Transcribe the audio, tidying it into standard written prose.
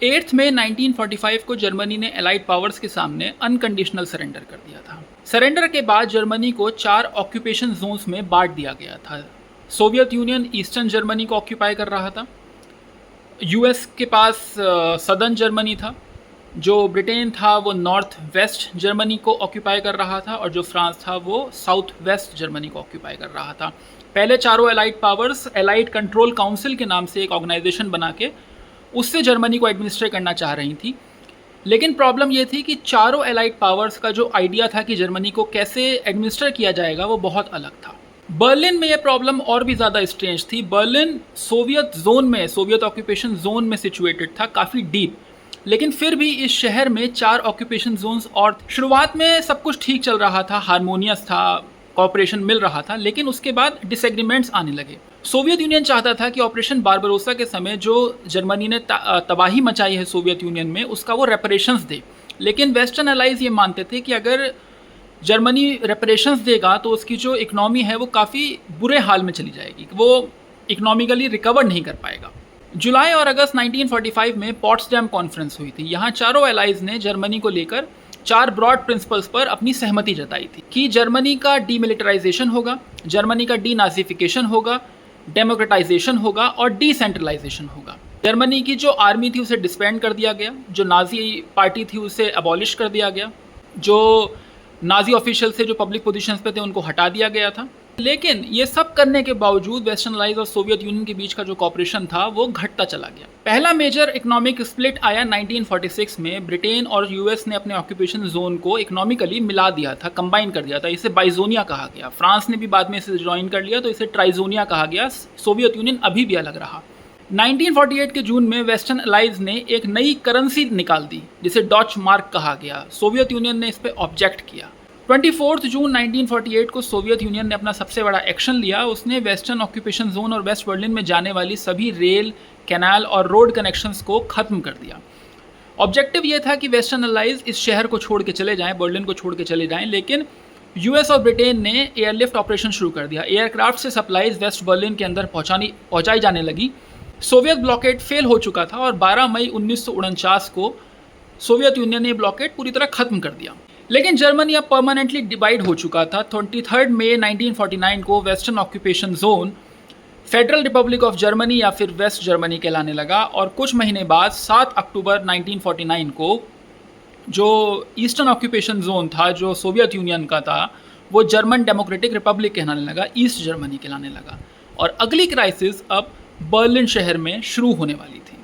8 मई 1945 को जर्मनी ने allied powers के सामने अनकंडीशनल सरेंडर कर दिया था। सरेंडर के बाद जर्मनी को 4 ऑक्यूपेशन जोन्स में बांट दिया गया था। सोवियत यूनियन ईस्टर्न जर्मनी को ऑक्यूपाई कर रहा था, यूएस के पास सदर्न जर्मनी था, जो ब्रिटेन था वो नॉर्थ वेस्ट जर्मनी को ऑक्यूपाई कर रहा था, और जो फ्रांस था वो साउथ वेस्ट जर्मनी को ऑक्यूपाई कर रहा था। पहले चारों allied powers allied control council के नाम से एक ऑर्गेनाइजेशन बना के उससे जर्मनी को एडमिनिस्ट्रेट करना चाह रही थी, लेकिन प्रॉब्लम ये थी कि चारों एलाइड पावर्स का जो आइडिया था कि जर्मनी को कैसे एडमिनिस्टर किया जाएगा वो बहुत अलग था। बर्लिन में ये प्रॉब्लम और भी ज़्यादा स्ट्रेंज थी। बर्लिन सोवियत जोन में, सोवियत ऑक्यूपेशन जोन में सिचुएटेड था, काफ़ी डीप, लेकिन फिर भी इस शहर में 4 ऑक्यूपेशन जोन्स और शुरुआत में सब कुछ ठीक चल रहा था, हारमोनियस था, कॉपरेशन मिल रहा था, लेकिन उसके बाद डिसएग्रीमेंट्स आने लगे। सोवियत यूनियन चाहता था कि ऑपरेशन बारबरोसा के समय जो जर्मनी ने तबाही मचाई है सोवियत यूनियन में, उसका वो रेपरेशंस दे, लेकिन वेस्टर्न अलाइज ये मानते थे कि अगर जर्मनी रेपरेशंस देगा तो उसकी जो इकनॉमी है वो काफ़ी बुरे हाल में चली जाएगी, वो इकनॉमिकली रिकवर नहीं कर पाएगा। जुलाई और अगस्त 1945 में पॉट्सडैम कॉन्फ्रेंस हुई थी। यहाँ चारों एलाइज ने जर्मनी को लेकर 4 ब्रॉड प्रिंसिपल्स पर अपनी सहमति जताई थी कि जर्मनी का डीमिलिटराइजेशन होगा, जर्मनी का डीनाजिफिकेशन होगा, डेमोक्रेटाइजेशन होगा और डिसेंट्रलाइजेशन होगा। जर्मनी की जो आर्मी थी उसे डिस्बैंड कर दिया गया, जो नाजी पार्टी थी उसे अबॉलिश कर दिया गया, जो नाजी ऑफिशियल से जो पब्लिक पोजीशंस पे थे उनको हटा दिया गया था। लेकिन ये सब करने के बावजूद वेस्टर्न अलाइज और सोवियत यूनियन के बीच का जो कॉपरेशन था वो घटता चला गया। पहला मेजर इकोनॉमिक स्प्लिट आया 1946 में। ब्रिटेन और यूएस ने अपने ऑक्यूपेशन जोन को इकोनॉमिकली मिला दिया था, कंबाइन कर दिया था। इसे बाइजोनिया कहा गया। फ्रांस ने भी बाद में इसे ज्वाइन कर लिया तो इसे ट्राइजोनिया कहा गया। सोवियत यूनियन अभी भी अलग रहा। 1948 के जून में वेस्टर्न अलाइज ने एक नई करेंसी निकाल दी जिसे डॉच मार्क कहा गया। सोवियत यूनियन ने इस पर ऑब्जेक्ट किया। 24 जून 1948 को सोवियत यूनियन ने अपना सबसे बड़ा एक्शन लिया। उसने वेस्टर्न ऑक्यूपेशन जोन और वेस्ट बर्लिन में जाने वाली सभी रेल, कैनाल और रोड कनेक्शंस को ख़त्म कर दिया। ऑब्जेक्टिव ये था कि वेस्टर्न अलाइज इस शहर को छोड़ के चले जाएं, बर्लिन को छोड़ के चले जाएं, लेकिन यूएस और ब्रिटेन ने एयरलिफ्ट ऑपरेशन शुरू कर दिया। एयरक्राफ्ट से सप्लाईज वेस्ट बर्लिन के अंदर पहुँचाई जाने लगी। सोवियत ब्लॉकेड फेल हो चुका था और 12 मई 1949 को सोवियत यूनियन ने ये ब्लॉकेड पूरी तरह ख़त्म कर दिया। लेकिन जर्मनी अब परमानेंटली डिवाइड हो चुका था। 23 मई 1949 को western occupation zone federal Republic of Germany या फिर वेस्ट जर्मनी कहलाने लगा, और कुछ महीने बाद 7 अक्टूबर 1949 को जो ईस्टर्न ऑक्यूपेशन जोन था, जो सोवियत यूनियन का था, वो जर्मन डेमोक्रेटिक रिपब्लिक कहलाने लगा, ईस्ट जर्मनी कहलाने लगा। और अगली क्राइसिस अब बर्लिन शहर में शुरू होने वाली थी।